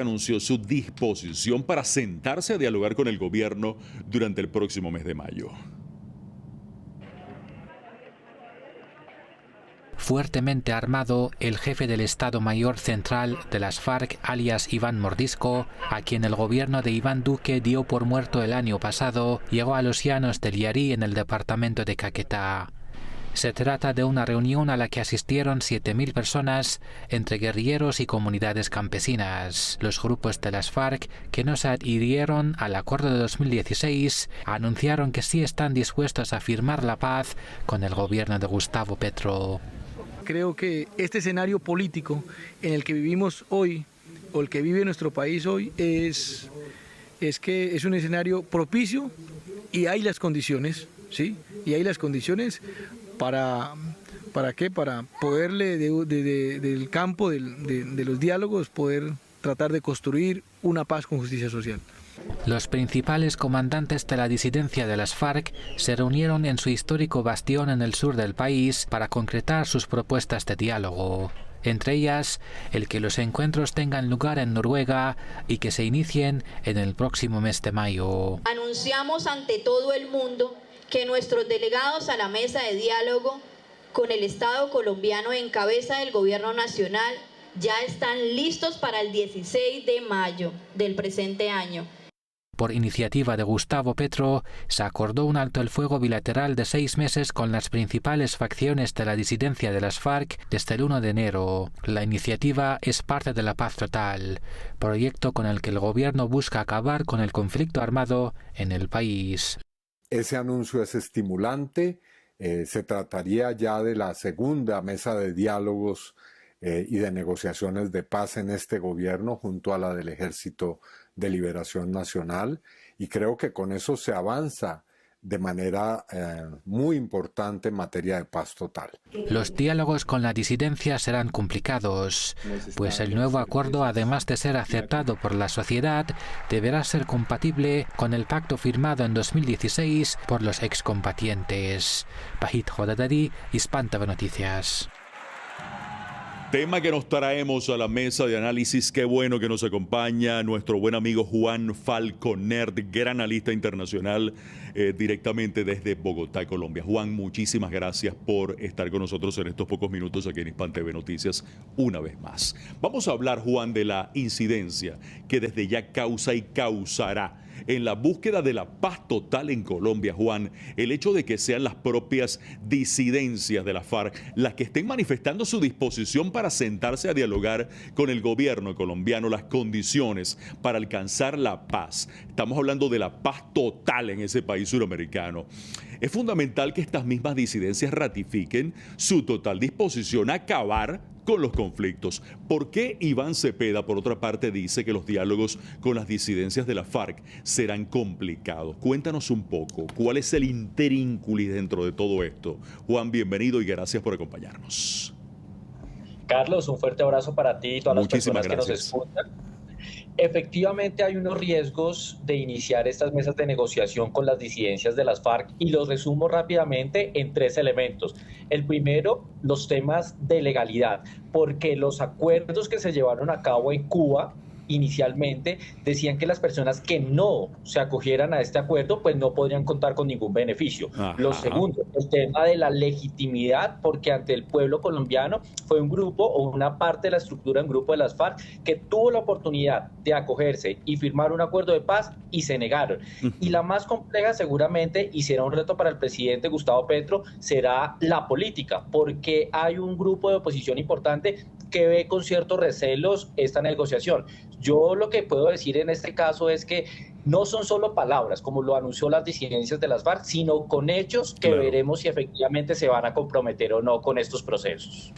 Anunció su disposición para sentarse a dialogar con el gobierno durante el próximo mes de mayo. Fuertemente armado, el jefe del Estado Mayor Central de las FARC, alias Iván Mordisco, a quien el gobierno de Iván Duque dio por muerto el año pasado, llegó a los llanos del Yarí en el departamento de Caquetá. Se trata de una reunión a la que asistieron 7.000 personas, entre guerrilleros y comunidades campesinas. Los grupos de las FARC, que no se adhirieron al acuerdo de 2016, anunciaron que sí están dispuestos a firmar la paz con el gobierno de Gustavo Petro. Creo que este escenario político en el que vivimos hoy, o el que vive nuestro país hoy, es un escenario propicio y hay las condiciones, ¿sí? Y hay las condiciones ¿para qué? Para poderle, del campo de los diálogos, poder tratar de construir una paz con justicia social. Los principales comandantes de la disidencia de las FARC se reunieron en su histórico bastión en el sur del país para concretar sus propuestas de diálogo. Entre ellas, el que los encuentros tengan lugar en Noruega y que se inicien en el próximo mes de mayo. Anunciamos ante todo el mundo que nuestros delegados a la mesa de diálogo con el Estado colombiano en cabeza del Gobierno Nacional ya están listos para el 16 de mayo del presente año. Por iniciativa de Gustavo Petro, se acordó un alto el fuego bilateral de 6 meses con las principales facciones de la disidencia de las FARC desde el 1 de enero. La iniciativa es parte de la Paz Total, proyecto con el que el gobierno busca acabar con el conflicto armado en el país. Ese anuncio es estimulante. Se trataría ya de la segunda mesa de diálogos y de negociaciones de paz en este gobierno junto a la del Ejército de Liberación Nacional, y creo que con eso se avanza de manera muy importante en materia de paz total. Los diálogos con la disidencia serán complicados, pues el nuevo acuerdo, además de ser aceptado por la sociedad, deberá ser compatible con el pacto firmado en 2016 por los excombatientes. Pahit Jodadari, Hispan TV Noticias. Tema que nos traemos a la mesa de análisis. Qué bueno que nos acompaña nuestro buen amigo Juan Falconer, gran analista internacional, directamente desde Bogotá, Colombia. Juan, muchísimas gracias por estar con nosotros en estos pocos minutos aquí en Hispan TV Noticias una vez más. Vamos a hablar, Juan, de la incidencia que desde ya causa y causará en la búsqueda de la paz total en Colombia, Juan, el hecho de que sean las propias disidencias de la FARC las que estén manifestando su disposición para sentarse a dialogar con el gobierno colombiano las condiciones para alcanzar la paz. Estamos hablando de la paz total en ese país suramericano. Es fundamental que estas mismas disidencias ratifiquen su total disposición a acabar con los conflictos. ¿Por qué Iván Cepeda, por otra parte, dice que los diálogos con las disidencias de la FARC serán complicados? Cuéntanos un poco, ¿cuál es el intrínculis dentro de todo esto? Juan, bienvenido y gracias por acompañarnos. Carlos, un fuerte abrazo para ti y todas Muchísimas las personas gracias. que nos escuchan. Efectivamente hay unos riesgos de iniciar estas mesas de negociación con las disidencias de las FARC y los resumo rápidamente en 3 elementos. El primero, los temas de legalidad, porque los acuerdos que se llevaron a cabo en Cuba inicialmente decían que las personas que no se acogieran a este acuerdo pues no podrían contar con ningún beneficio. Ajá. Lo segundo, el tema de la legitimidad, porque ante el pueblo colombiano fue un grupo o una parte de la estructura, un grupo de las FARC que tuvo la oportunidad de acogerse y firmar un acuerdo de paz y se negaron. Y la más compleja seguramente, y será un reto para el presidente Gustavo Petro, será la política, porque hay un grupo de oposición importante que ve con ciertos recelos esta negociación. Yo lo que puedo decir en este caso es que no son solo palabras, como lo anunció las disidencias de las FARC, sino con hechos que veremos si efectivamente se van a comprometer o no con estos procesos.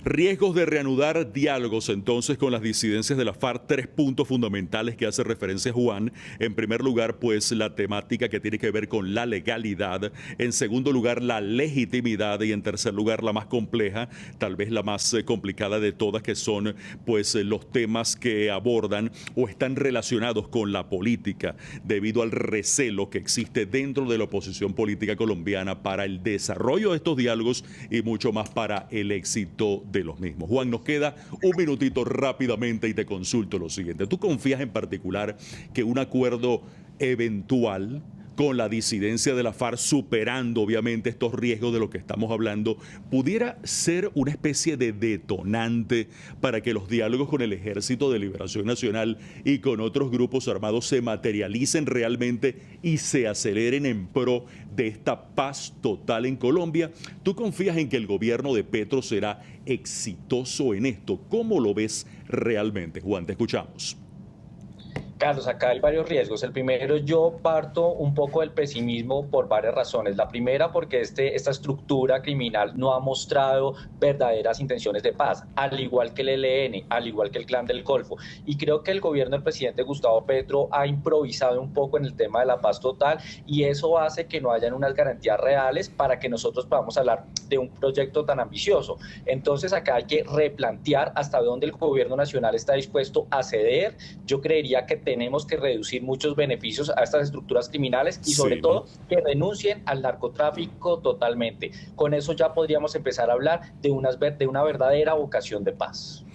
Riesgos de reanudar diálogos entonces con las disidencias de la FARC. 3 puntos fundamentales que hace referencia Juan. En primer lugar, pues la temática que tiene que ver con la legalidad. En segundo lugar, la legitimidad. Y en tercer lugar, la más compleja, tal vez la más complicada de todas, que son pues los temas que abordan o están relacionados con la política, debido al recelo que existe dentro de la oposición política colombiana para el desarrollo de estos diálogos y mucho más para el éxito de ante los mismos. Juan, nos queda un minutito rápidamente y te consulto lo siguiente. ¿Tú confías en particular que un acuerdo eventual con la disidencia de la FARC, superando obviamente estos riesgos de los que estamos hablando, pudiera ser una especie de detonante para que los diálogos con el Ejército de Liberación Nacional y con otros grupos armados se materialicen realmente y se aceleren en pro de esta paz total en Colombia? ¿Tú confías en que el gobierno de Petro será exitoso en esto? ¿Cómo lo ves realmente? Juan, te escuchamos. Carlos, acá hay varios riesgos. El primero, yo parto un poco del pesimismo por varias razones. La primera, porque esta estructura criminal no ha mostrado verdaderas intenciones de paz, al igual que el ELN, al igual que el Clan del Golfo. Y creo que el gobierno del presidente Gustavo Petro ha improvisado un poco en el tema de la paz total, y eso hace que no hayan unas garantías reales para que nosotros podamos hablar de un proyecto tan ambicioso. Entonces acá hay que replantear hasta dónde el gobierno nacional está dispuesto a ceder. Yo creería que tenemos que reducir muchos beneficios a estas estructuras criminales y sobre todo que renuncien al narcotráfico totalmente. Con eso ya podríamos empezar a hablar de una verdadera vocación de paz.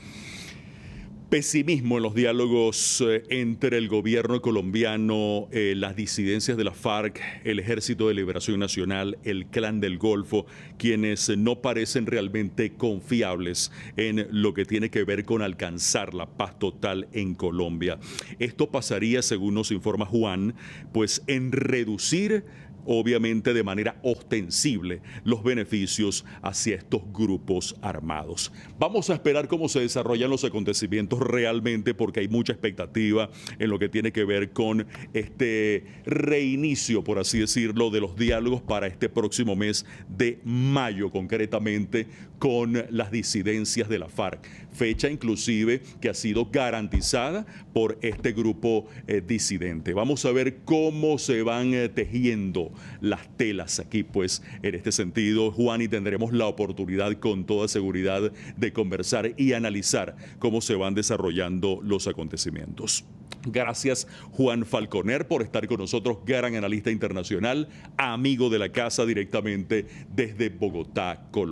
Pesimismo en los diálogos entre el gobierno colombiano, las disidencias de la FARC, el Ejército de Liberación Nacional, el Clan del Golfo, quienes no parecen realmente confiables en lo que tiene que ver con alcanzar la paz total en Colombia. Esto pasaría, según nos informa Juan, pues en reducir obviamente de manera ostensible los beneficios hacia estos grupos armados. Vamos a esperar cómo se desarrollan los acontecimientos realmente, porque hay mucha expectativa en lo que tiene que ver con este reinicio, por así decirlo, de los diálogos para este próximo mes de mayo, concretamente con las disidencias de la FARC. Fecha inclusive que ha sido garantizada por este grupo disidente. Vamos a ver cómo se van tejiendo las telas aquí, pues, en este sentido, Juan, y tendremos la oportunidad con toda seguridad de conversar y analizar cómo se van desarrollando los acontecimientos. Gracias, Juan Falconer, por estar con nosotros, gran analista internacional, amigo de la casa directamente desde Bogotá, Colombia.